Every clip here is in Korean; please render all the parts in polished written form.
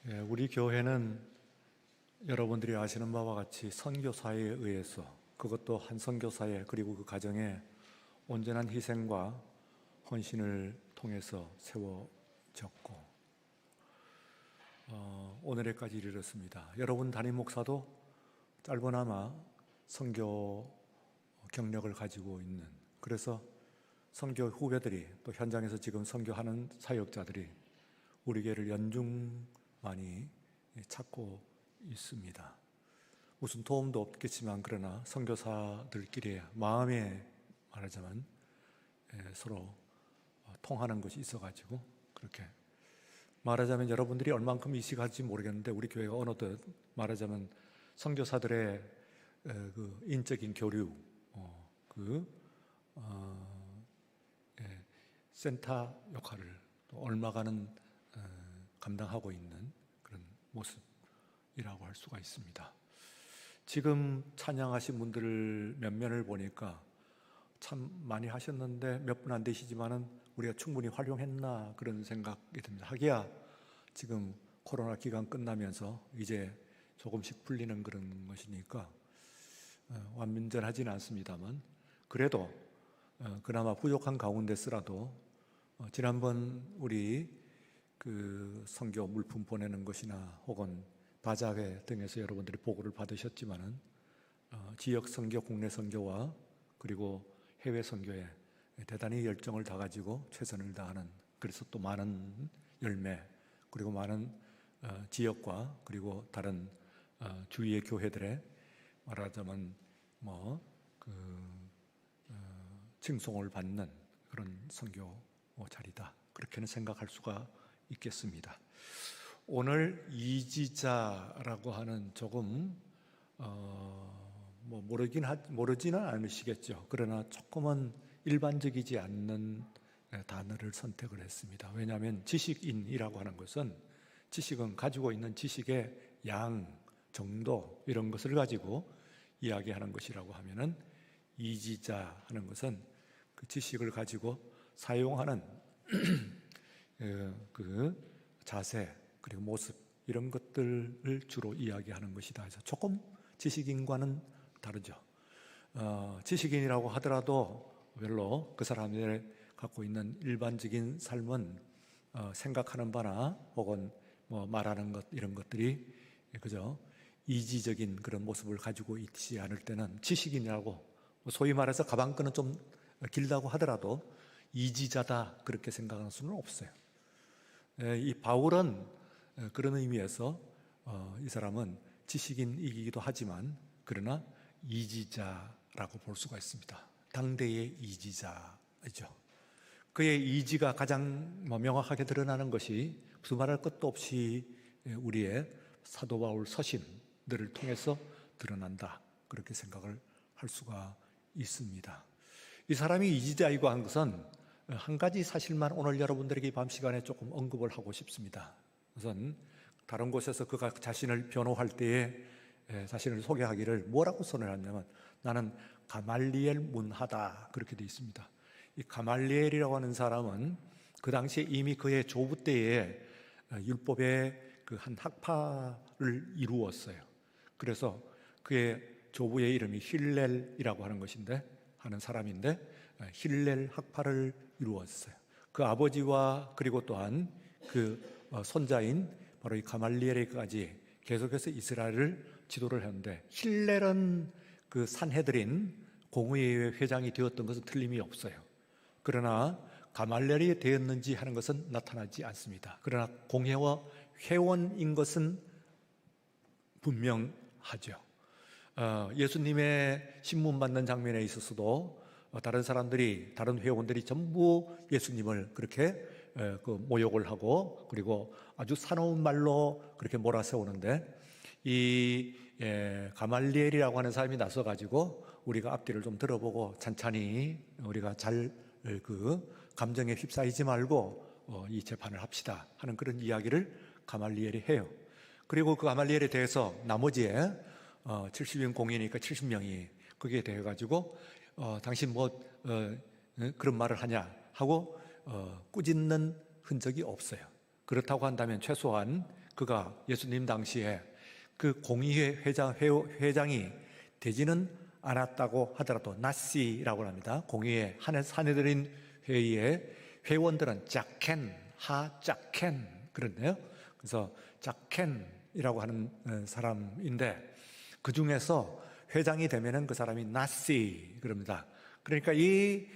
우리 교회는 여러분들이 아시는 바와 같이 선교사에 의해서, 그것도 한 선교사에, 그리고 그 가정에 온전한 희생과 헌신을 통해서 세워졌고 오늘에까지 이르렀습니다. 여러분 담임 목사도 짧으나마 선교 경력을 가지고 있는, 그래서 선교 후배들이, 또 현장에서 지금 선교하는 사역자들이 우리 교회를 연중 많이 찾고 있습니다. 무슨 도움도 없겠지만 그러나 선교사들끼리 마음에 말하자면 서로 통하는 것이 있어가지고, 그렇게 말하자면 여러분들이 얼만큼 이식할지 모르겠는데 우리 교회가 어느덧 말하자면 선교사들의 그 인적인 교류, 센터 역할을 또 얼마간은 감당하고 있는 그런 모습이라고 할 수가 있습니다. 지금 찬양하신 분들 면면을 보니까 참 많이 하셨는데 몇 분 안 되시지만은 우리가 충분히 활용했나 그런 생각이 듭니다. 하기야 지금 코로나 기간 끝나면서 이제 조금씩 풀리는 그런 것이니까 완전하지는 않습니다만, 그래도 그나마 부족한 가운데서라도 지난번 우리 그 선교 물품 보내는 것이나 혹은 바자회 등에서 여러분들이 보고를 받으셨지만은 지역 선교, 국내 선교와 그리고 해외 선교에 대단히 열정을 다 가지고 최선을 다하는, 그래서 또 많은 열매, 그리고 많은 지역과 그리고 다른 주위의 교회들의 말하자면 칭송을 받는 그런 선교 자리다, 그렇게는 생각할 수가 있겠습니다. 오늘 이지자라고 하는 조금 모르지는 않으시겠죠. 그러나 조금은 일반적이지 않는 단어를 선택을 했습니다. 왜냐하면 지식인이라고 하는 것은, 지식은 가지고 있는 지식의 양, 정도 이런 것을 가지고 이야기하는 것이라고 하면은, 이지자 하는 것은 그 지식을 가지고 사용하는 그 자세 그리고 모습, 이런 것들을 주로 이야기하는 것이다 해서 조금 지식인과는 다르죠. 지식인이라고 하더라도 별로 그 사람들이 갖고 있는 일반적인 삶은 생각하는 바나 혹은 말하는 것, 이런 것들이 그저 이지적인 그런 모습을 가지고 있지 않을 때는 지식인이라고, 소위 말해서 가방끈은 좀 길다고 하더라도 이지자다 그렇게 생각하는 수는 없어요. 이 바울은 그런 의미에서 이 사람은 지식인이기도 하지만 그러나 이지자라고 볼 수가 있습니다. 당대의 이지자죠. 그의 이지가 가장 명확하게 드러나는 것이 두말할 것도 없이 우리의 사도 바울 서신들을 통해서 드러난다, 그렇게 생각을 할 수가 있습니다. 이 사람이 이지자이고 한 것은 한 가지 사실만 오늘 여러분들에게 밤 시간에 조금 언급을 하고 싶습니다. 우선 다른 곳에서 그가 자신을 변호할 때에 자신을 소개하기를 뭐라고 선언하냐면, 나는 가말리엘 문하다, 그렇게 되어 있습니다. 이 가말리엘이라고 하는 사람은 그 당시에 이미 그의 조부 때에 율법의 그 한 학파를 이루었어요. 그래서 그의 조부의 이름이 힐렐이라고 하는 것인데, 하는 사람인데, 힐렐 학파를 이루었어요. 그 아버지와 그리고 또한 그 손자인 바로 이 가말리엘에까지 계속해서 이스라엘을 지도를 했는데, 힐렐은 그 산헤드린 공의회 회장이 되었던 것은 틀림이 없어요. 그러나 가말리엘이 되었는지 하는 것은 나타나지 않습니다. 그러나 공회와 회원인 것은 분명하죠. 예수님의 신문 받는 장면에 있어서도 다른 사람들이, 다른 회원들이 전부 예수님을 그렇게 모욕을 하고, 그리고 아주 사나운 말로 그렇게 몰아세우는데, 이 가말리엘이라고 하는 사람이 나서가지고 우리가 앞뒤를 좀 들어보고 찬찬히 우리가 잘 그 감정에 휩싸이지 말고 이 재판을 합시다 하는 그런 이야기를 가말리엘이 해요. 그리고 그 가말리엘에 대해서 나머지에 70인 공회니까 70명이 거기에 대해 가지고 당신 그런 말을 하냐 하고 꾸짖는 흔적이 없어요. 그렇다고 한다면 최소한 그가 예수님 당시에 그 공의회 회장이 되지는 않았다고 하더라도 나시라고 합니다. 공의회 사내들인 회의의 회원들은 자켄, 하자켄 그런데요. 그래서 자켄이라고 하는 사람인데 그 중에서 회장이 되면은 그 사람이 나시 그럽니다. 그러니까 이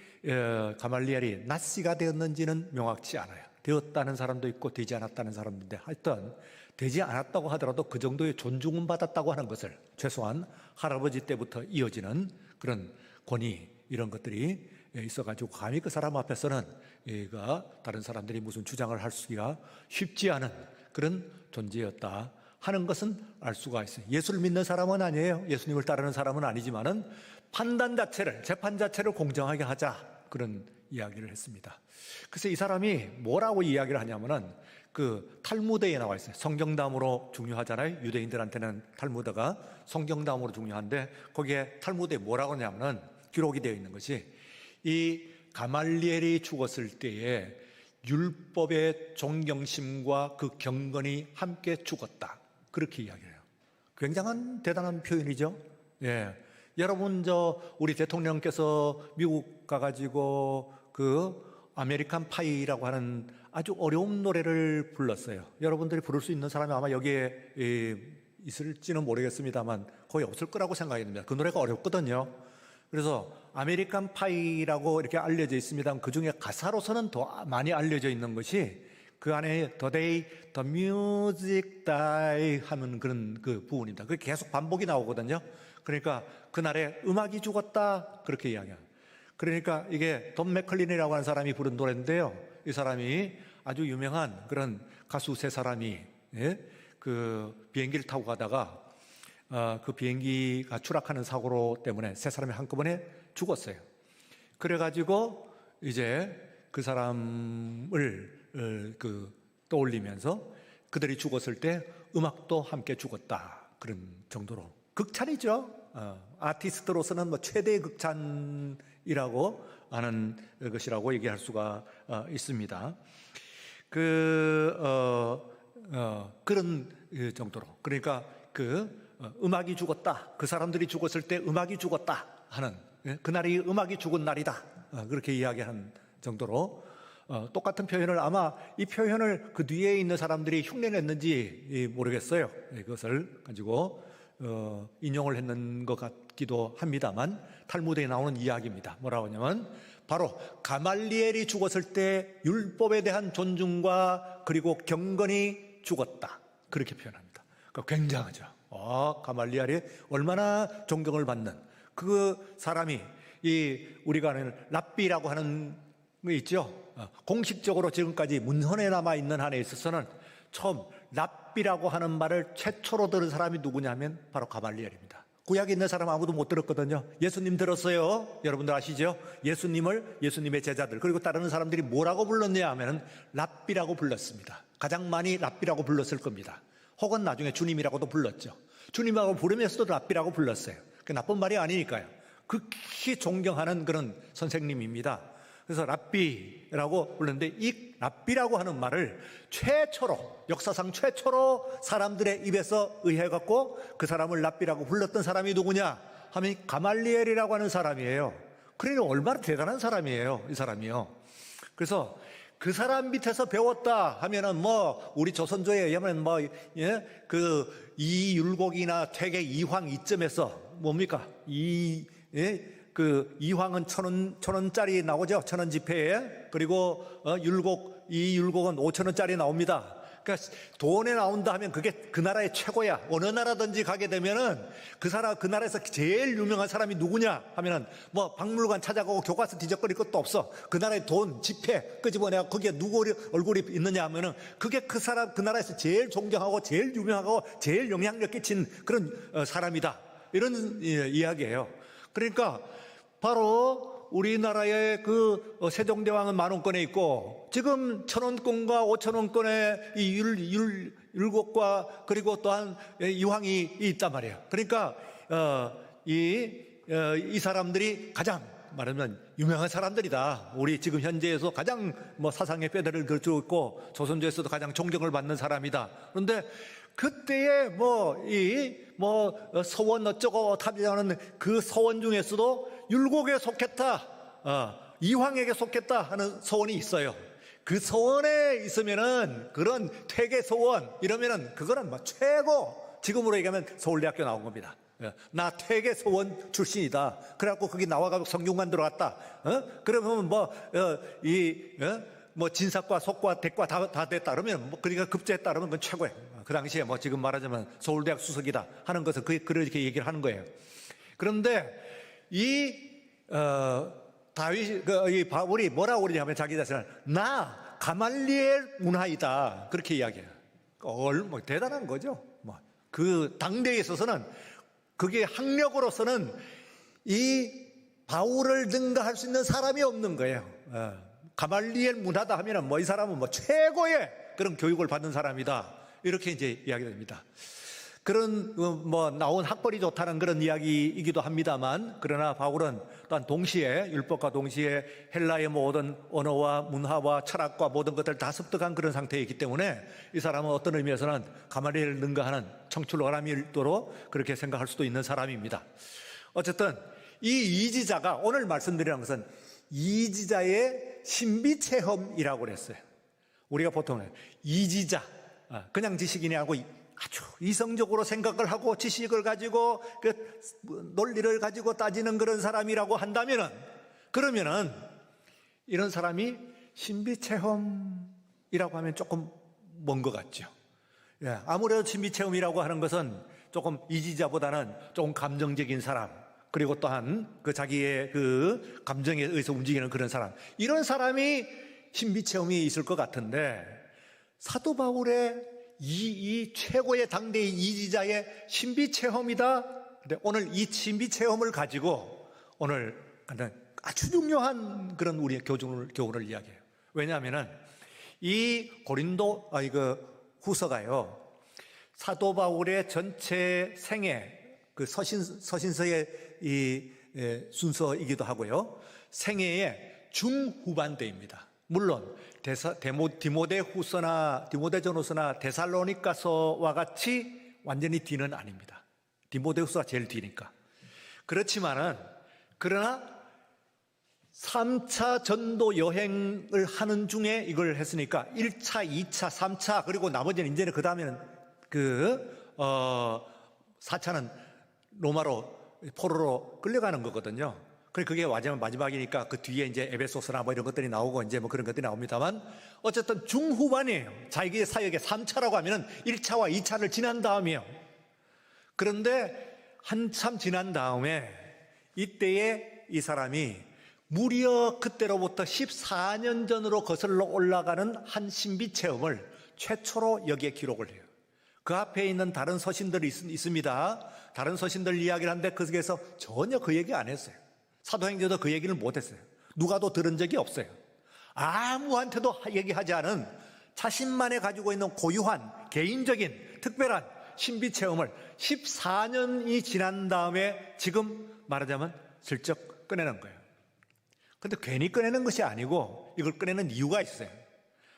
가말리엘이 나시가 되었는지는 명확치 않아요. 되었다는 사람도 있고 되지 않았다는 사람인데 하여튼 되지 않았다고 하더라도 그 정도의 존중은 받았다고 하는 것을 최소한 할아버지 때부터 이어지는 그런 권위 이런 것들이 있어가지고 감히 그 사람 앞에서는 얘가 다른 사람들이 무슨 주장을 할 수가 쉽지 않은 그런 존재였다 하는 것은 알 수가 있어요. 예수를 믿는 사람은 아니에요. 예수님을 따르는 사람은 아니지만은 판단 자체를 재판 자체를 공정하게 하자 그런 이야기를 했습니다. 그래서 이 사람이 뭐라고 이야기를 하냐면은 그 탈무드에 나와 있어요. 성경담으로 중요하잖아요. 유대인들한테는 탈무드가 성경담으로 중요한데 거기에 탈무드에 뭐라고 하냐면은 기록이 되어 있는 것이 이 가말리엘이 죽었을 때에 율법의 존경심과 그 경건이 함께 죽었다. 그렇게 이야기해요. 굉장한 대단한 표현이죠. 예. 여러분 우리 대통령께서 미국 가가지고 그 아메리칸 파이라고 하는 아주 어려운 노래를 불렀어요. 여러분들이 부를 수 있는 사람이 아마 여기에 있을지는 모르겠습니다만 거의 없을 거라고 생각이 듭니다. 그 노래가 어렵거든요. 그래서 아메리칸 파이라고 이렇게 알려져 있습니다. 그 중에 가사로서는 더 많이 알려져 있는 것이 그 안에 The Day the Music Die 하는 그런 그 부분입니다. 그게 계속 반복이 나오거든요. 그러니까 그날에 음악이 죽었다 그렇게 이야기합니다. 그러니까 이게 돈 맥클린이라고 하는 사람이 부른 노래인데요. 이 사람이 아주 유명한 그런 가수 세 사람이 그 비행기를 타고 가다가 그 비행기가 추락하는 사고로 때문에 세 사람이 한꺼번에 죽었어요. 그래가지고 이제 그 사람을 떠올리면서 그들이 죽었을 때 음악도 함께 죽었다 그런 정도로 극찬이죠. 아티스트로서는 뭐 최대의 극찬이라고 하는 것이라고 얘기할 수가 있습니다. 그런 정도로 그러니까 음악이 죽었다. 그 사람들이 죽었을 때 음악이 죽었다 하는 그날이 음악이 죽은 날이다. 그렇게 이야기하는 정도로 똑같은 표현을 아마 이 표현을 그 뒤에 있는 사람들이 흉내냈는지 모르겠어요. 그것을 가지고 인용을 했는 것 같기도 합니다만 탈무드에 나오는 이야기입니다. 뭐라고 하냐면 바로 가말리엘이 죽었을 때 율법에 대한 존중과 그리고 경건이 죽었다. 그렇게 표현합니다. 그러니까 굉장하죠. 가말리엘이 얼마나 존경을 받는 그 사람이 우리가 아는 랍비라고 하는 거 있죠. 공식적으로 지금까지 문헌에 남아있는 한에 있어서는 처음 랍비라고 하는 말을 최초로 들은 사람이 누구냐면 바로 가말리엘입니다. 구약에 있는 사람 아무도 못 들었거든요. 예수님 들었어요. 여러분들 아시죠? 예수님의 제자들 그리고 따르는 사람들이 뭐라고 불렀냐 하면 랍비라고 불렀습니다. 가장 많이 랍비라고 불렀을 겁니다. 혹은 나중에 주님이라고도 불렀죠. 주님하고 부르면서도 랍비라고 불렀어요. 그 나쁜 말이 아니니까요. 극히 존경하는 그런 선생님입니다. 그래서 랍비라고 불렀는데 이 랍비라고 하는 말을 역사상 최초로 사람들의 입에서 의해갖고 그 사람을 랍비라고 불렀던 사람이 누구냐 하면 가말리엘이라고 하는 사람이에요. 그러니 얼마나 대단한 사람이에요, 이 사람이요. 그래서 그 사람 밑에서 배웠다 하면은 우리 조선조에 의하면 그 이율곡이나 퇴계 이황 이점에서 뭡니까? 이황은 1,000원짜리 나오죠. 1,000원 지폐에. 그리고 이율곡은 5,000원짜리 나옵니다. 그러니까 돈에 나온다 하면 그게 그 나라의 최고야. 어느 나라든지 가게 되면은 그 나라에서 제일 유명한 사람이 누구냐 하면은 박물관 찾아가고 교과서 뒤적거릴 것도 없어. 그 나라의 돈, 지폐 끄집어내고 거기에 누구 얼굴이 있느냐 하면은 그게 그 나라에서 제일 존경하고 제일 유명하고 제일 영향력 끼친 그런 사람이다. 이런 이야기예요. 그러니까 바로 우리나라의 세종대왕은 10,000원권에 있고 지금 1,000원권과 5,000원권의 이 율곡과 그리고 또한 이황이 있단 말이에요. 그러니까 이 사람들이 가장 말하면 유명한 사람들이다. 우리 지금 현재에서 가장 뭐 사상의 뼈대를 걸치고 있고 조선조에서도 가장 존경을 받는 사람이다. 그런데 그때의 서원 어쩌고 탑이라는 그 서원 중에서도 율곡에 속했다, 이황에게 속했다 하는 서원이 있어요. 그 서원에 있으면은 그런 퇴계 서원 이러면은 그거는 뭐 최고, 지금으로 얘기하면 서울대학교 나온 겁니다. 나 퇴계 서원 출신이다. 그래갖고 거기 나와가지고 성균관 들어갔다. 그러면 진사과, 속과, 대과 다 됐다. 그러면 그러니까 급제했다. 그러면 그건 최고예요. 그 당시에 지금 말하자면 서울대학 수석이다 하는 것은 그렇게 얘기를 하는 거예요. 그런데 이 바울이 뭐라고 그러냐면 자기 자신을 나 가말리엘 문하이다 그렇게 이야기해요. 대단한 거죠. 그 당대에 있어서는 그게 학력으로서는 이 바울을 능가할 수 있는 사람이 없는 거예요. 가말리엘 문하다 하면은 이 사람은 최고의 그런 교육을 받는 사람이다. 이렇게 이제 이야기됩니다. 그런 나온 학벌이 좋다는 그런 이야기이기도 합니다만, 그러나 바울은 또한 동시에 율법과 동시에 헬라의 모든 언어와 문화와 철학과 모든 것들을 다 습득한 그런 상태이기 때문에 이 사람은 어떤 의미에서는 가말리엘을 능가하는 청출어람일도록 그렇게 생각할 수도 있는 사람입니다. 어쨌든 이 이지자가 오늘 말씀드리는 것은 이지자의 신비체험이라고 그랬어요. 우리가 보통 이지자, 그냥 지식인이하고 아주 이성적으로 생각을 하고 지식을 가지고 그 논리를 가지고 따지는 그런 사람이라고 한다면은, 그러면은 이런 사람이 신비체험이라고 하면 조금 먼 것 같죠. 아무래도 신비체험이라고 하는 것은 조금 이지자보다는 조금 감정적인 사람, 그리고 또한 그 자기의 그 감정에 의해서 움직이는 그런 사람, 이런 사람이 신비체험이 있을 것 같은데, 사도 바울의 이 최고의 당대의 이지자의 신비체험이다. 근데 오늘 이 신비체험을 가지고 오늘 아주 중요한 그런 우리의 교훈을 이야기해요. 왜냐하면은 이 고린도 후서가요, 사도 바울의 전체 생애 그 서신서의 이 순서이기도 하고요, 생애의 중후반대입니다. 물론 디모데전후서나 데살로니가서와 같이 완전히 뒤는 아닙니다. 디모데후서가 제일 뒤니까. 그러나 3차 전도 여행을 하는 중에 이걸 했으니까 1차, 2차, 3차, 그리고 나머지는 이제는 그 다음에는 4차는 포로로 끌려가는 거거든요. 그게 마지막이니까 그 뒤에 이제 에베소서나 이런 것들이 나오고 이제 그런 것들이 나옵니다만, 어쨌든 중후반이에요. 자기 사역의 3차라고 하면은 1차와 2차를 지난 다음이에요. 그런데 한참 지난 다음에 이때에 이 사람이 무려 그때로부터 14년 전으로 거슬러 올라가는 한 신비 체험을 최초로 여기에 기록을 해요. 그 앞에 있는 다른 서신들이 있습니다. 다른 서신들 이야기를 하는데 거기에서 전혀 그 얘기 안 했어요. 사도행전도 그 얘기를 못했어요. 누가도 들은 적이 없어요. 아무한테도 얘기하지 않은 자신만이 가지고 있는 고유한 개인적인 특별한 신비체험을 14년이 지난 다음에 지금 말하자면 슬쩍 꺼내는 거예요. 근데 괜히 꺼내는 것이 아니고 이걸 꺼내는 이유가 있어요.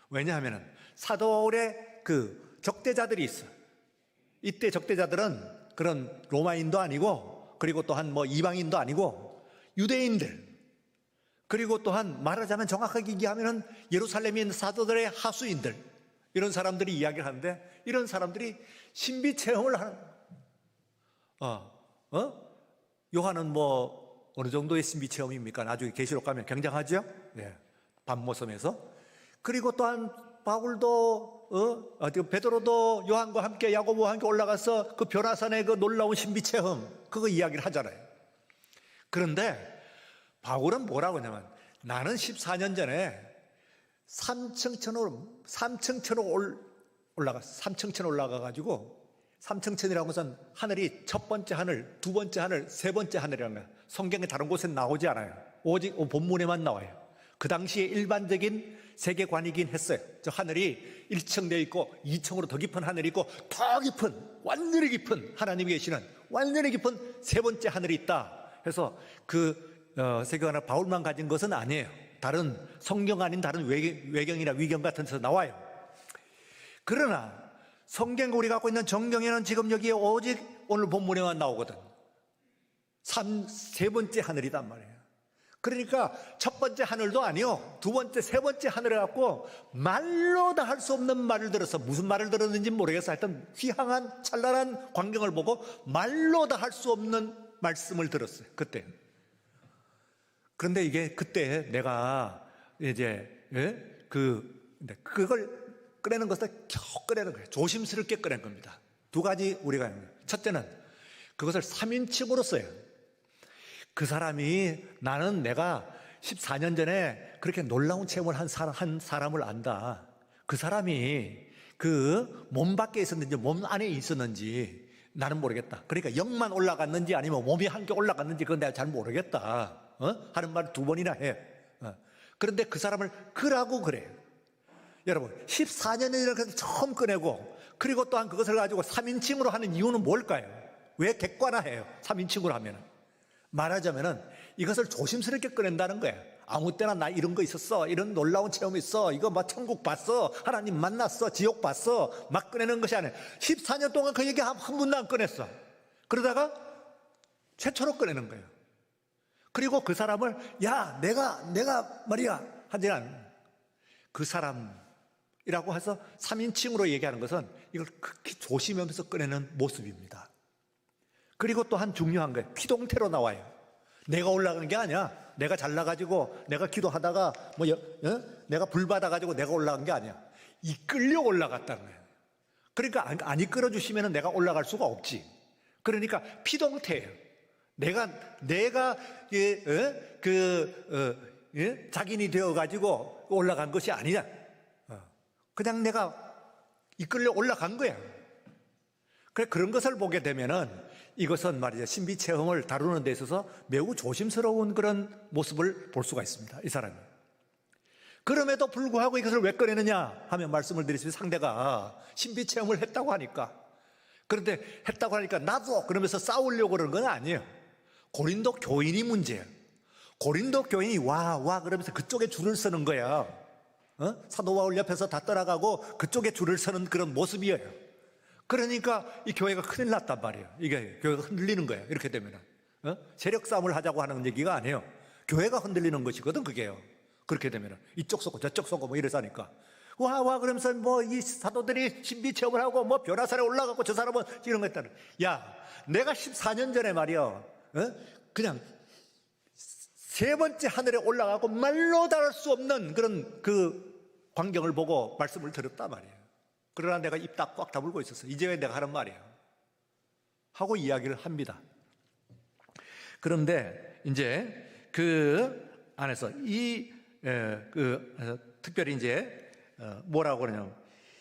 왜냐하면 사도의 그 적대자들이 있어요. 이때 적대자들은 그런 로마인도 아니고, 그리고 또한 이방인도 아니고 유대인들, 그리고 또한 말하자면 정확하게 얘기하면 예루살렘에 있는 사도들의 하수인들, 이런 사람들이 이야기를 하는데, 이런 사람들이 신비 체험을 하는 요한은 어느 정도의 신비 체험입니까? 나중에 계시록 가면 굉장하죠. 밤모섬에서. 그리고 또한 바울도 베드로도 요한과 함께 야고보와 함께 올라가서 그 변화산의 그 놀라운 신비 체험, 그거 이야기를 하잖아요. 그런데 바울은 뭐라고 하냐면, 나는 14년 전에 3층천으로 올라가가지고, 3층천이라고 해서 하늘이 첫 번째 하늘, 두 번째 하늘, 세 번째 하늘이라는 거예요. 성경에 다른 곳엔 나오지 않아요. 오직 본문에만 나와요. 그 당시에 일반적인 세계관이긴 했어요. 저 하늘이 1층 되어 있고 2층으로 더 깊은 하늘이 있고 더 깊은, 완전히 깊은 하나님이 계시는 완전히 깊은 세 번째 하늘이 있다 해서 그 세계관을 바울만 가진 것은 아니에요. 다른 성경 아닌 다른 외경이나 위경 같은 데서 나와요. 그러나 성경 우리가 갖고 있는 정경에는 지금 여기에 오직 오늘 본문에만 나오거든. 세 번째 하늘이단 말이에요. 그러니까 첫 번째 하늘도 아니요, 두 번째, 세 번째 하늘을 갖고 말로 다 할 수 없는 말을 들어서, 무슨 말을 들었는지 모르겠어. 하여튼 휘황한 찬란한 광경을 보고 말로 다 할 수 없는 말씀을 들었어요, 그때. 그런데 이게 그때 내가 이제 그걸 꺼내는 것을 겨우 꺼내는 거예요. 조심스럽게 꺼낸 겁니다. 두 가지 우리가 해요. 첫째는 그것을 3인칭으로 써요. 그 사람이, 나는 내가 14년 전에 그렇게 놀라운 체험을 한 사람을 안다. 그 사람이 그 몸 밖에 있었는지 몸 안에 있었는지 나는 모르겠다. 그러니까 영만 올라갔는지 아니면 몸이 함께 올라갔는지 그건 내가 잘 모르겠다. 하는 말을 두 번이나 해. 그런데 그 사람을 그라고 그래요. 여러분, 14년이라고 처음 꺼내고, 그리고 또한 그것을 가지고 3인칭으로 하는 이유는 뭘까요? 왜 객관화해요? 3인칭으로 하면은. 말하자면은 이것을 조심스럽게 꺼낸다는 거예요. 아무 때나 나 이런 거 있었어, 이런 놀라운 체험이 있어, 이거 막 천국 봤어, 하나님 만났어, 지옥 봤어, 막 꺼내는 것이 아니에요. 14년 동안 그 얘기 한 번도 안 꺼냈어. 그러다가 최초로 꺼내는 거예요. 그리고 그 사람을, 야, 내가 말이야 하지 않아요. 그 사람이라고 해서 3인칭으로 얘기하는 것은 이걸 극히 조심하면서 꺼내는 모습입니다. 그리고 또 한 중요한 거예요. 피동태로 나와요. 내가 올라가는 게 아니야. 내가 잘나가지고 내가 기도하다가 내가 불 받아가지고 내가 올라간 게 아니야. 이끌려 올라갔다는 거예요. 그러니까 안 이끌어 주시면 내가 올라갈 수가 없지. 그러니까 피동태예요. 내가 자gin이 되어가지고 올라간 것이 아니야. 그냥 내가 이끌려 올라간 거야. 그런 것을 보게 되면은 이것은 말이죠, 신비 체험을 다루는 데 있어서 매우 조심스러운 그런 모습을 볼 수가 있습니다, 이 사람이. 그럼에도 불구하고 이것을 왜 꺼내느냐 하면, 말씀을 드리시면 상대가 신비 체험을 했다고 하니까, 그런데 했다고 하니까 나도 그러면서 싸우려고 그러는 건 아니에요. 고린도 교인이 문제예요. 고린도 교인이 와 그러면서 그쪽에 줄을 서는 거야. 사도 바울 옆에서 다 떠나가고 그쪽에 줄을 서는 그런 모습이에요. 그러니까 이 교회가 큰일 났단 말이에요. 이게 교회가 흔들리는 거예요. 이렇게 되면 세력 싸움을 하자고 하는 얘기가 아니에요. 교회가 흔들리는 것이거든, 그게요. 그렇게 되면 이쪽 쏘고 저쪽 쏘고 뭐 이래서 하니까 와 그러면서 뭐 이 사도들이 신비 체험을 하고 뭐 변화산에 올라가고 저 사람은 이런 거 했다는. 야, 내가 14년 전에 말이야 그냥 세 번째 하늘에 올라가고 말로 다룰 수 없는 그런 그 광경을 보고 말씀을 들었단 말이에요. 그러나 내가 입 딱 꽉 다물고 있었어. 이제 왜 내가 하는 말이에요 하고 이야기를 합니다. 그런데 이제 그 안에서 특별히 이제 뭐라고 그러냐면,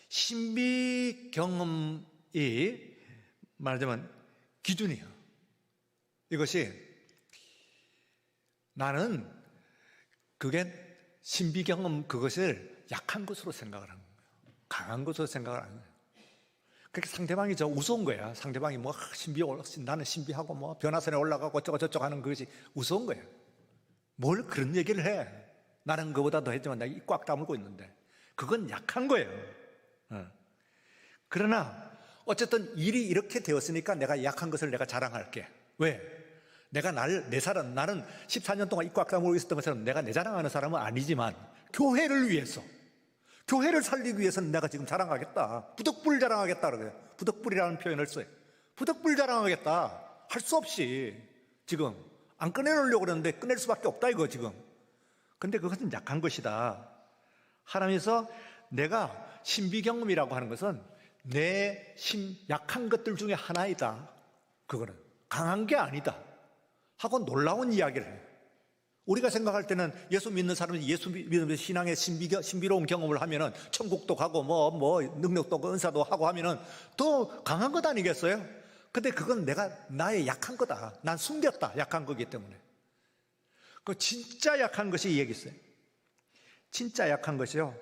신비 경험이 말하자면 기준이에요. 이것이 나는 그게 신비 경험, 그것을 약한 것으로 생각을 하는 거예요. 강한 것으로 생각을 하는 거예요. 그렇게 상대방이 우스운 거야. 상대방이 뭐 나는 신비하고 뭐 변화선에 올라가고 어쩌고 저쩌고 하는 것이 우스운 거예요. 뭘 그런 얘기를 해. 나는 그보다 더 했지만 내가 입 꽉 다물고 있는데. 그건 약한 거예요. 그러나 어쨌든 일이 이렇게 되었으니까 내가 약한 것을 내가 자랑할게. 왜? 나는 14년 동안 입 꽉 다물고 있었던 것처럼 내가 내 자랑하는 사람은 아니지만 교회를 위해서, 교회를 살리기 위해서는 내가 지금 자랑하겠다. 부득불 자랑하겠다 그래요. 부득불이라는 표현을 써요. 부득불 자랑하겠다. 할 수 없이 지금 안 꺼내놓으려고 그러는데 꺼낼 수밖에 없다 이거 지금. 근데 그것은 약한 것이다. 하나님께서 내가 신비 경험이라고 하는 것은 내 약한 것들 중에 하나이다. 그거는 강한 게 아니다 하고 놀라운 이야기를 해요. 우리가 생각할 때는 예수 믿는 사람이 예수 믿으면서 신앙의 신비로운 경험을 하면은 천국도 가고 뭐 능력도 은사도 하고 하면은 더 강한 것 아니겠어요? 근데 그건 나의 약한 거다. 난 숨겼다. 약한 거기 때문에. 그 진짜 약한 것이 이 얘기 있어요. 진짜 약한 것이요.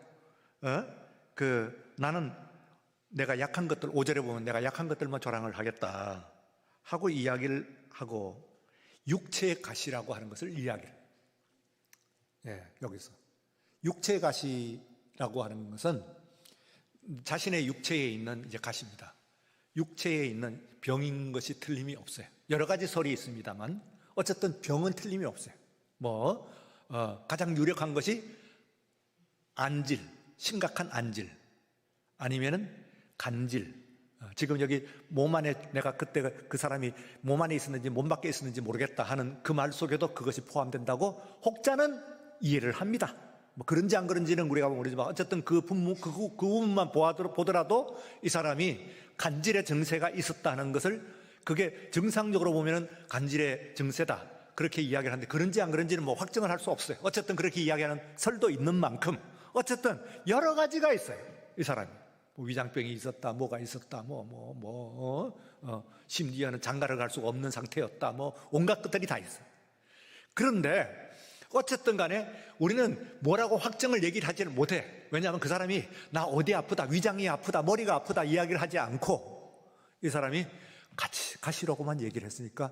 나는 내가 약한 것들, 5절에 보면 내가 약한 것들만 자랑을 하겠다 하고 이야기를 하고, 육체의 가시라고 하는 것을 이야기해요. 여기서 육체의 가시라고 하는 것은 자신의 육체에 있는 이제 가시입니다. 육체에 있는 병인 것이 틀림이 없어요. 여러 가지 설이 있습니다만 어쨌든 병은 틀림이 없어요. 가장 유력한 것이 안질, 심각한 안질, 아니면은 간질. 지금 여기 몸 안에, 내가 그때 그 사람이 몸 안에 있었는지 몸 밖에 있었는지 모르겠다 하는 그 말 속에도 그것이 포함된다고 혹자는 이해를 합니다. 그런지 안 그런지는 우리가 모르지만 어쨌든 그 부분만 보더라도 이 사람이 간질의 증세가 있었다는 것을, 그게 정상적으로 보면은 간질의 증세다, 그렇게 이야기를 하는데 그런지 안 그런지는 확정을 할 수 없어요. 어쨌든 그렇게 이야기하는 설도 있는 만큼 어쨌든 여러 가지가 있어요. 이 사람이 위장병이 있었다, 뭐가 있었다, 심지어는 장가를 갈 수가 없는 상태였다, 온갖 것들이 다 있어요. 그런데 어쨌든 간에 우리는 뭐라고 확정을 얘기를 하지는 못해. 왜냐하면 그 사람이 나 어디 아프다, 위장이 아프다, 머리가 아프다 이야기를 하지 않고 이 사람이 가시라고만 얘기를 했으니까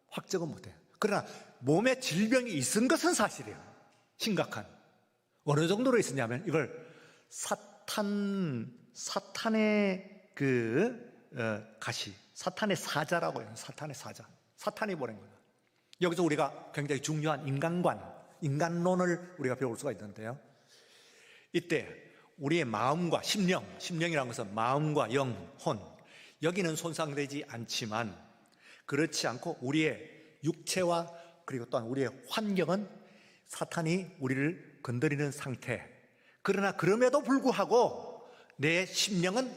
확정은 못해. 그러나 몸에 질병이 있은 것은 사실이에요. 심각한. 어느 정도로 있었냐면 이걸 사탄의 가시, 사탄의 사자라고 해요. 사탄의 사자. 사탄이 보낸 거예요. 여기서 우리가 굉장히 중요한 인간론을 우리가 배울 수가 있는데요. 이때 우리의 마음과 심령이라는 것은 마음과 영, 혼, 여기는 손상되지 않지만 그렇지 않고 우리의 육체와 그리고 또한 우리의 환경은 사탄이 우리를 건드리는 상태. 그러나 그럼에도 불구하고 내 심령은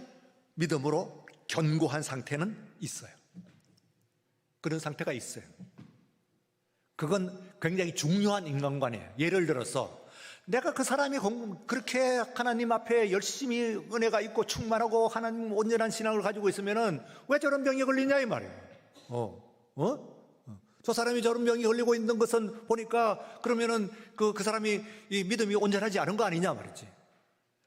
믿음으로 견고한 상태는 있어요. 그런 상태가 있어요. 그건 굉장히 중요한 인간관계예요. 예를 들어서 내가 그 사람이 그렇게 하나님 앞에 열심히 은혜가 있고 충만하고 하나님 온전한 신앙을 가지고 있으면은 왜 저런 병이 걸리냐 이 말이에요. 저 사람이 저런 병이 걸리고 있는 것은 보니까 그러면은 그 사람이 이 믿음이 온전하지 않은 거 아니냐 말이지.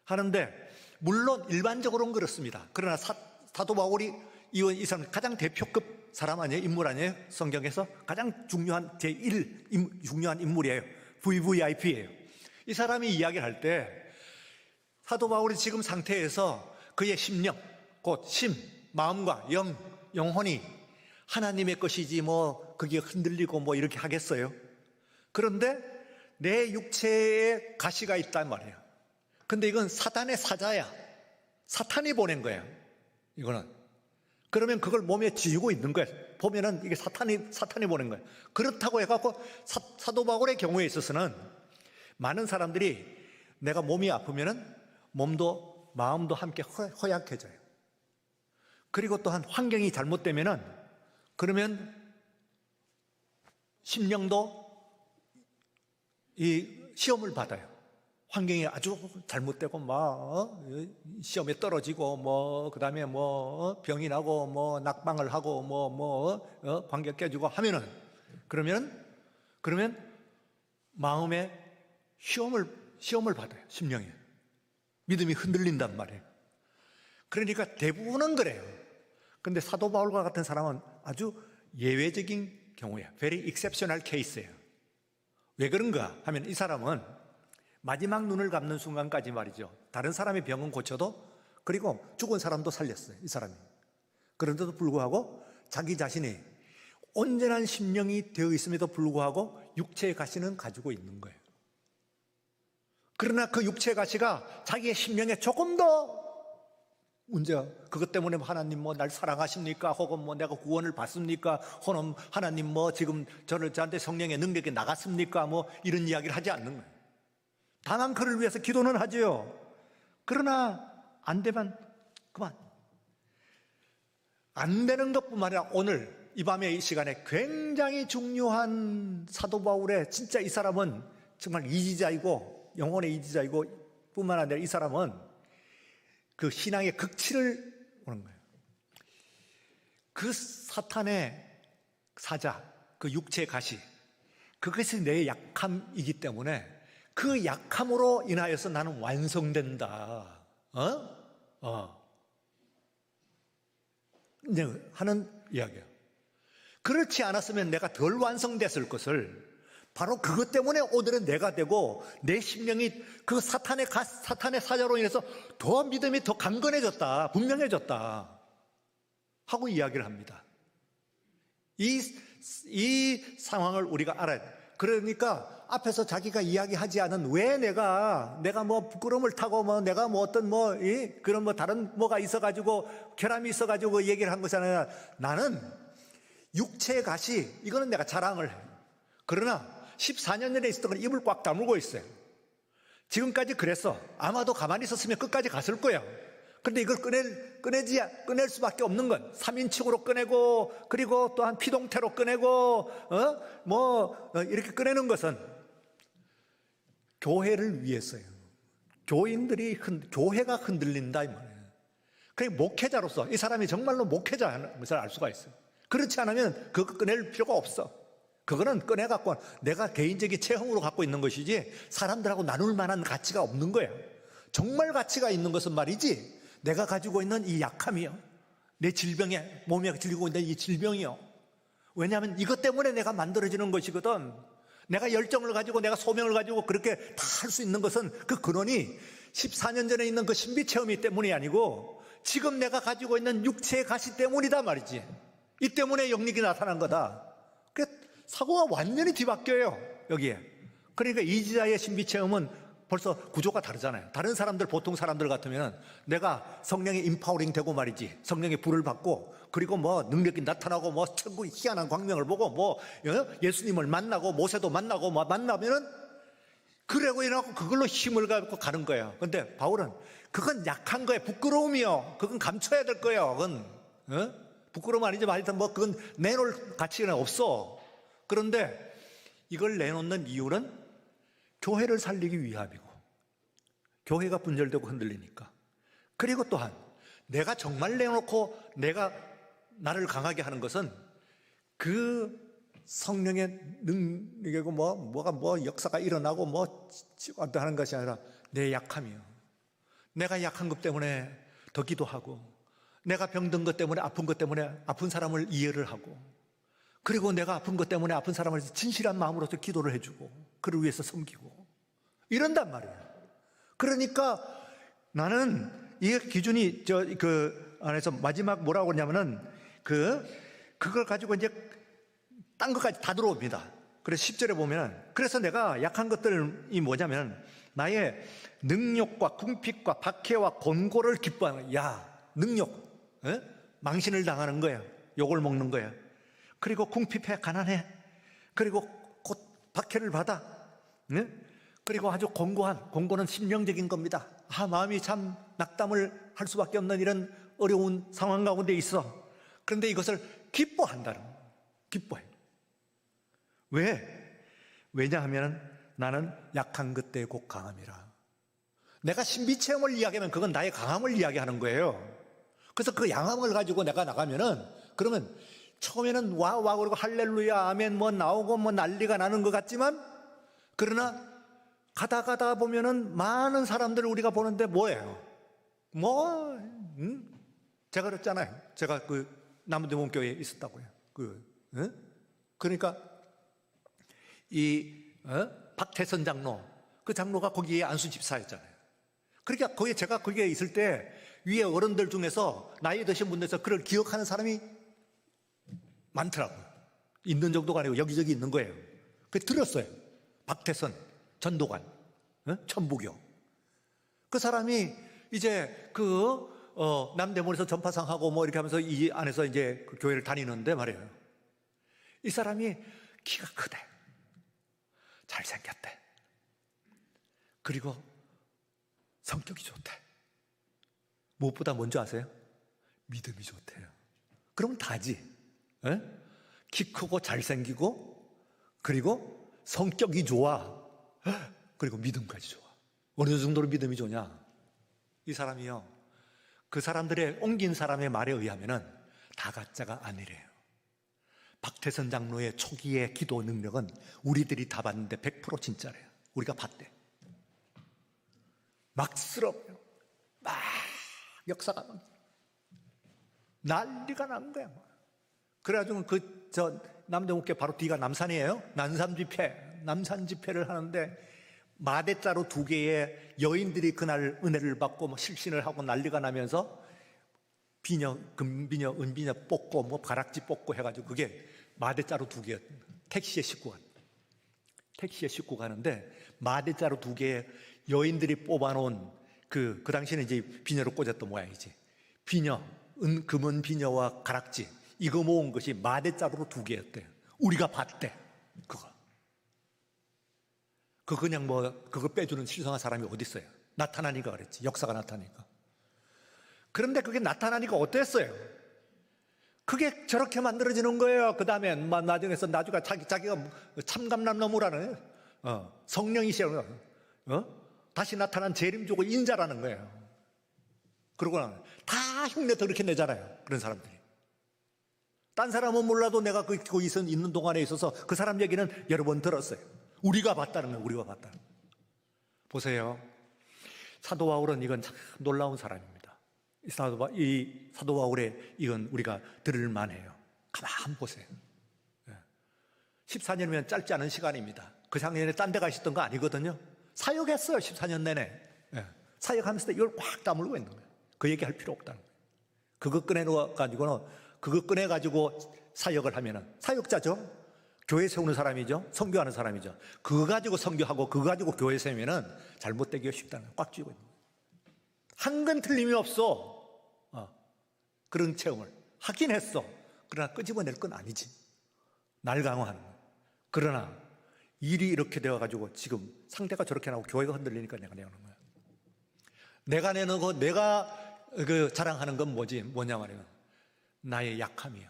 하는데 물론 일반적으로는 그렇습니다. 그러나 사도 바울이 이 사람 가장 대표급 사람 아니에요? 인물 아니에요? 성경에서 가장 중요한 중요한 인물이에요. VVIP예요. 이 사람이 이야기를 할 때 사도 바울이 지금 상태에서 그의 심령, 곧 마음과 영혼이 하나님의 것이지 그게 흔들리고 이렇게 하겠어요? 그런데 내 육체에 가시가 있단 말이에요. 근데 이건 사탄의 사자야. 사탄이 보낸 거예요. 이거는. 그러면 그걸 몸에 지우고 있는 거예요. 보면은 이게 사탄이 보낸 거예요. 그렇다고 해갖고 사도 바울의 경우에 있어서는 많은 사람들이 내가 몸이 아프면은 몸도 마음도 함께 허약해져요. 그리고 또한 환경이 잘못되면은 그러면 심령도 이 시험을 받아요. 환경이 아주 잘못되고 시험에 떨어지고 그다음에 병이 나고 낙방을 하고 관계 깨지고 하면은 그러면 마음에 시험을 받아요. 심령에 믿음이 흔들린단 말이에요. 그러니까 대부분은 그래요. 근데 사도 바울과 같은 사람은 아주 예외적인 경우예요. Very exceptional case예요. 왜 그런가 하면 이 사람은 마지막 눈을 감는 순간까지 말이죠. 다른 사람의 병은 고쳐도 그리고 죽은 사람도 살렸어요. 이 사람이. 그런데도 불구하고 자기 자신이 온전한 심령이 되어 있음에도 불구하고 육체의 가시는 가지고 있는 거예요. 그러나 그 육체의 가시가 자기의 심령에 조금 더 문제가, 그것 때문에 하나님 날 사랑하십니까? 혹은 내가 구원을 받습니까? 혹은 하나님 지금 저한테 성령의 능력이 나갔습니까? 이런 이야기를 하지 않는 거예요. 다만 그를 위해서 기도는 하지요. 그러나 안 되면 그만. 안 되는 것뿐만 아니라 오늘 이 밤에 이 시간에 굉장히 중요한 사도 바울의, 진짜 이 사람은 정말 이지자이고 영혼의 이지자이고 뿐만 아니라 이 사람은 그 신앙의 극치를 오는 거예요. 그 사탄의 사자, 그 육체의 가시, 그것이 내 약함이기 때문에 그 약함으로 인하여서 나는 완성된다. 이제 하는 이야기예요. 그렇지 않았으면 내가 덜 완성됐을 것을 바로 그것 때문에 오늘은 내가 되고 내 심령이 그 사탄의 사자로 인해서 더 믿음이 더 강건해졌다, 분명해졌다 하고 이야기를 합니다. 이 상황을 우리가 알아야 돼. 그러니까 앞에서 자기가 이야기하지 않은 왜 내가 뭐 부끄러움을 타고 뭐 내가 뭐 어떤 그런 뭐 다른 뭐가 있어가지고 결함이 있어가지고 얘기를 한 것이 아니라 나는 육체의 가시 이거는 내가 자랑을 해요. 그러나 14년 전에 있었던 건 입을 꽉 다물고 있어요. 지금까지 그랬어. 아마도 가만히 있었으면 끝까지 갔을 거야. 그런데 이걸 꺼낼 수밖에 없는 건 3인칭으로 꺼내고 그리고 또한 피동태로 꺼내고 이렇게 꺼내는 것은 교회를 위해서요. 교회가 흔들린다 이 말이에요. 그러니까 목회자로서 이 사람이 정말로 목회자인 것을 알 수가 있어요. 그렇지 않으면 그거 꺼낼 필요가 없어. 그거는 꺼내갖고 내가 개인적인 체험으로 갖고 있는 것이지 사람들하고 나눌 만한 가치가 없는 거예요. 정말 가치가 있는 것은 말이지 내가 가지고 있는 이 약함이요, 내 질병에 몸에 질리고 있는 이 질병이요. 왜냐하면 이것 때문에 내가 만들어지는 것이거든. 내가 열정을 가지고 내가 소명을 가지고 그렇게 다 할 수 있는 것은 그 근원이 14년 전에 있는 그 신비 체험이 때문이 아니고 지금 내가 가지고 있는 육체의 가시 때문이다 말이지. 이 때문에 영lik이 나타난 거다. 사고가 완전히 뒤바뀌어요 여기에. 그러니까 이지자의 신비 체험은 벌써 구조가 다르잖아요. 다른 사람들, 보통 사람들 같으면 내가 성령의 인파워링 되고 말이지, 성령의 불을 받고 그리고 뭐 능력이 나타나고 뭐 천국의 희한한 광명을 보고 뭐 예수님을 만나고 모세도 만나고 뭐 만나면은 그러고 일어나고 그걸로 힘을 갖고 가는 거예요. 근데 바울은 그건 약한 거예요. 부끄러움이요. 그건 감춰야 될 거예요. 그건 부끄러움 아니지만 하여튼 뭐 그건 내놓을 가치는 없어. 그런데 이걸 내놓는 이유는 교회를 살리기 위함이고, 교회가 분열되고 흔들리니까. 그리고 또한 내가 정말 내놓고 내가 나를 강하게 하는 것은 그 성령의 능력이고 뭐가 역사가 일어나고 하는 것이 아니라 내 약함이요. 내가 약한 것 때문에 더 기도하고, 내가 병든 것 때문에 아픈 것 때문에 아픈 사람을 이해를 하고, 그리고 내가 아픈 것 때문에 아픈 사람을 진실한 마음으로서 기도를 해주고 그를 위해서 섬기고 이런단 말이에요. 그러니까 나는 이 기준이 그 안에서 마지막 뭐라고 그러냐면은 그걸 가지고 이제 딴 것까지 다 들어옵니다. 그래서 10절에 보면은 그래서 내가 약한 것들이 뭐냐면 나의 능욕과 궁핍과 박해와 권고를 기뻐하는 거야. 야, 능욕, 망신을 당하는 거야. 욕을 먹는 거야. 그리고 궁핍해, 가난해. 그리고 곧 박해를 받아. 그리고 아주 권고는 심령적인 겁니다. 마음이 참 낙담을 할 수밖에 없는 이런 어려운 상황 가운데 있어. 그런데 이것을 기뻐한다는 거예요. 기뻐해. 왜? 왜냐하면 나는 약한 그때의 곧 강함이라. 내가 신비체험을 이야기하면 그건 나의 강함을 이야기하는 거예요. 그래서 그 양함을 가지고 내가 나가면은 그러면 처음에는 와 그러고 할렐루야 아멘 나오고 난리가 나는 것 같지만, 그러나 가다 보면은 많은 사람들을 우리가 보는데 뭐예요? 제가 그랬잖아요. 제가 그 남대문교회에 있었다고요. 그러니까 박태선 장로, 그 장로가 거기에 안수 집사였잖아요. 그러니까 제가 거기에 있을 때 위에 어른들 중에서 나이 드신 분들에서 그를 기억하는 사람이 많더라고요. 있는 정도가 아니고 여기저기 있는 거예요. 들었어요. 박태선 전도관, 천부교. 그 사람이 이제 남대문에서 전파상하고 이렇게 하면서 이 안에서 이제 그 교회를 다니는데 말이에요. 이 사람이 키가 크대. 잘생겼대. 그리고 성격이 좋대. 무엇보다 먼저 아세요? 믿음이 좋대요. 그러면 다지. 키 크고 잘생기고 그리고 성격이 좋아. 그리고 믿음까지 좋아. 어느 정도로 믿음이 좋냐? 이 사람이요, 그 사람들의 옮긴 사람의 말에 의하면은 다 가짜가 아니래요. 박태선 장로의 초기의 기도 능력은 우리들이 다 봤는데 100% 진짜래요. 우리가 봤대. 막스러워요. 역사가 난리가 난 거야. 그래가지고 남대문교회 바로 뒤가 남산이에요. 남산 집회를 하는데 마대자루 2개에 여인들이 그날 은혜를 받고 뭐 실신을 하고 난리가 나면서 비녀, 금비녀, 은비녀 뽑고 뭐 가락지 뽑고 해가지고 그게 마대자루 2개 택시에 싣고 가는데 마대자루 2개에 여인들이 뽑아놓은 그 당시에는 이제 비녀로 꽂았던 모양이지. 비녀, 금은 비녀와 가락지 이거 모은 것이 마대자루로 2개였대요. 우리가 봤대. 그냥 그거 빼주는 실성한 사람이 어디 있어요? 나타나니까 그랬지. 역사가 나타나니까. 그런데 그게 나타나니까 어땠어요? 그게 저렇게 만들어지는 거예요. 그 다음에 나중에 자기가 참감남나무라는 성령이시여 다시 나타난 재림주고 인자라는 거예요. 그러고 나면 다 흉내 그렇게 내잖아요. 그런 사람들이. 딴 사람은 몰라도 내가 거기 있는 동안에 있어서 그 사람 얘기는 여러 번 들었어요. 우리가 봤다는 거예요. 우리가 봤다는 거예요. 보세요. 사도 바울은 이건 참 놀라운 사람입니다. 이 사도 바울의 이건 우리가 들을 만해요. 가만 보세요. 14년이면 짧지 않은 시간입니다. 그 작년에 딴 데 가셨던 거 아니거든요. 사역했어요. 14년 내내. 사역하면서 이걸 꽉 다물고 있는 거예요. 그 얘기할 필요 없다는 거예요. 그거 꺼내가지고 사역을 하면은 사역자죠. 교회 세우는 사람이죠. 선교하는 사람이죠. 그거 가지고 선교하고 그거 가지고 교회 세우면은 잘못되기가 쉽다는 거예요. 꽉 쥐고 있는 거예요. 한건 틀림이 없어. 그런 체험을 하긴 했어. 그러나 끄집어낼 건 아니지. 날 강화하는 거예요. 그러나 일이 이렇게 되어가지고 지금 상태가 저렇게 나오고 교회가 흔들리니까 내가 내는 거야. 내가 내는 거, 내가 자랑하는 건 뭐냐 말이야. 나의 약함이에요.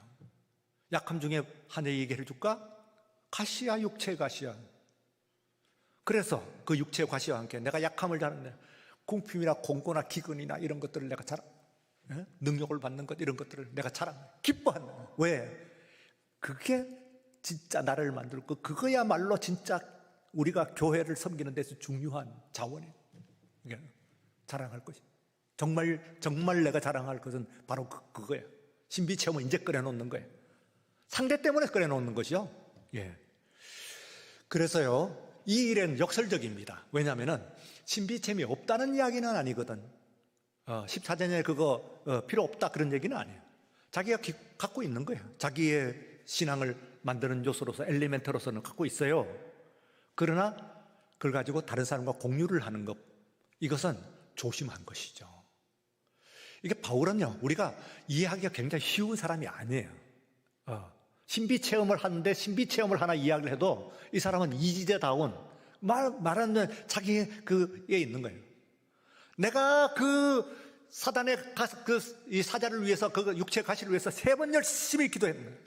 약함 중에 하나 얘기해 줄까? 가시야, 육체 가시야. 그래서 그 육체 가시와 함께 내가 약함을 자는데 궁핍이나 공고나 기근이나 이런 것들을 내가 능력을 받는 것 이런 것들을 내가 기뻐하는 거예요. 왜? 그게 진짜 나를 만들고 그거야말로 진짜 우리가 교회를 섬기는 데서 중요한 자원이에요. 자랑할 것이. 정말 내가 자랑할 것은 바로 그거예요. 신비 체험을 이제 꺼내놓는 거예요. 상대 때문에 꺼내놓는 것이요. 예. 그래서요, 이 일은 역설적입니다. 왜냐하면은 신비 체험이 없다는 이야기는 아니거든. 14전에 그거 필요 없다 그런 얘기는 아니에요. 자기가 갖고 있는 거예요. 자기의 신앙을 만드는 요소로서 엘리멘트로서는 갖고 있어요. 그러나 그걸 가지고 다른 사람과 공유를 하는 것, 이것은 조심한 것이죠. 이게 바울은요, 우리가 이해하기가 굉장히 쉬운 사람이 아니에요. 신비 체험을 하는데 신비 체험을 하나 이야기를 해도 이 사람은 이지대다운 말하는 자기의 그에 있는 거예요. 내가 그 사단의 이 사자를 위해서 그 육체 가시를 위해서 3번 열심히 기도했는데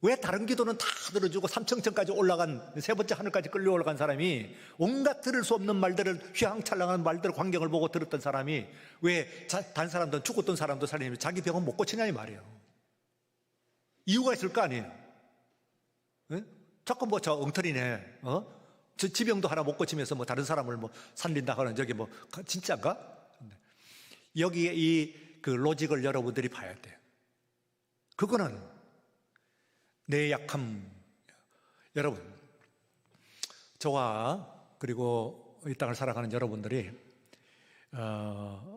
왜 다른 기도는 다 들어주고 3천층까지 올라간 3번째 하늘까지 끌려 올라간 사람이 온갖 들을 수 없는 말들을 휘황찬란한 말들을 광경을 보고 들었던 사람이 왜 다른 사람들은 죽었던 사람도 살리면 자기 병은 못 고치냐 이 말이에요. 이유가 있을 거 아니에요. 자꾸 저 엉터리네. 저 지병도 하나 못 고치면서 다른 사람을 살린다 하는 저게 진짜인가? 여기에 그 로직을 여러분들이 봐야 돼요. 그거는 내 약함. 여러분, 저와 그리고 이 땅을 살아가는 여러분들이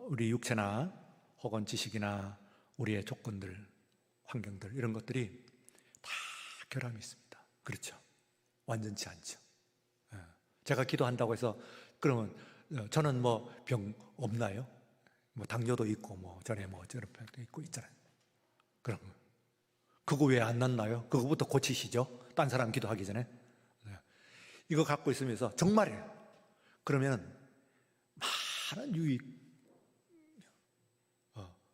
우리 육체나 혹은 지식이나 우리의 조건들, 환경들 이런 것들이 다 결함이 있습니다. 그렇죠? 완전치 않죠. 제가 기도한다고 해서 그러면 저는 병 없나요? 당뇨도 있고 전에 저런 병도 있고 있잖아요. 그럼 그거 왜 안 낫나요? 그거부터 고치시죠. 딴 사람 기도하기 전에. 이거 갖고 있으면서 정말이에요. 그러면 많은 유익,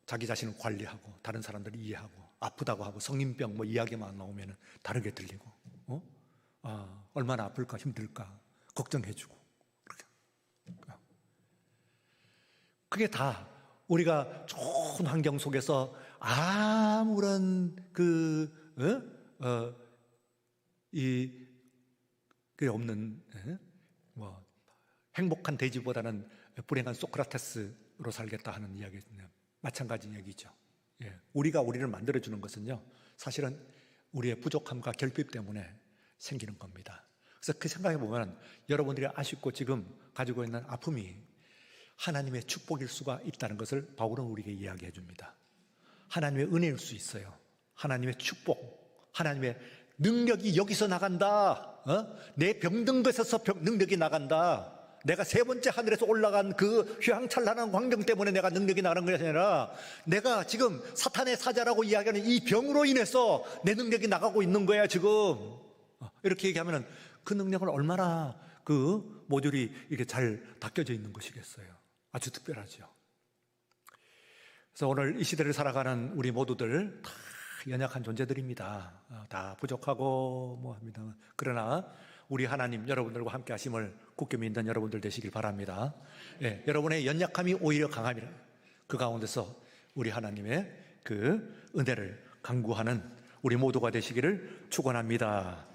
자기 자신을 관리하고 다른 사람들을 이해하고 아프다고 하고 성인병 이야기만 나오면 다르게 들리고 얼마나 아플까 힘들까 걱정해주고 그게 다 우리가 좋은 환경 속에서 아무런 그게 없는 행복한 돼지보다는 불행한 소크라테스로 살겠다 하는 이야기는 마찬가지 얘기죠. 우리가 우리를 만들어주는 것은요, 사실은 우리의 부족함과 결핍 때문에 생기는 겁니다. 그래서 그 생각해 보면 여러분들이 아쉽고 지금 가지고 있는 아픔이 하나님의 축복일 수가 있다는 것을 바울은 우리에게 이야기해 줍니다. 하나님의 은혜일 수 있어요. 하나님의 축복, 하나님의 능력이 여기서 나간다. 내 병든 것에서 능력이 나간다. 내가 세 번째 하늘에서 올라간 그 휘황찬란한 광경 때문에 내가 능력이 나가는 것이 아니라 내가 지금 사탄의 사자라고 이야기하는 이 병으로 인해서 내 능력이 나가고 있는 거야 지금. 이렇게 얘기하면 그 능력은 얼마나 그 모듈이 이렇게 잘 닦여져 있는 것이겠어요. 아주 특별하죠. 그래서 오늘 이 시대를 살아가는 우리 모두들 다 연약한 존재들입니다. 다 부족하고 뭐 합니다. 그러나 우리 하나님 여러분들과 함께 하심을 굳게 믿는 여러분들 되시길 바랍니다. 여러분의 연약함이 오히려 강함이라. 그 가운데서 우리 하나님의 그 은혜를 간구하는 우리 모두가 되시기를 축원합니다.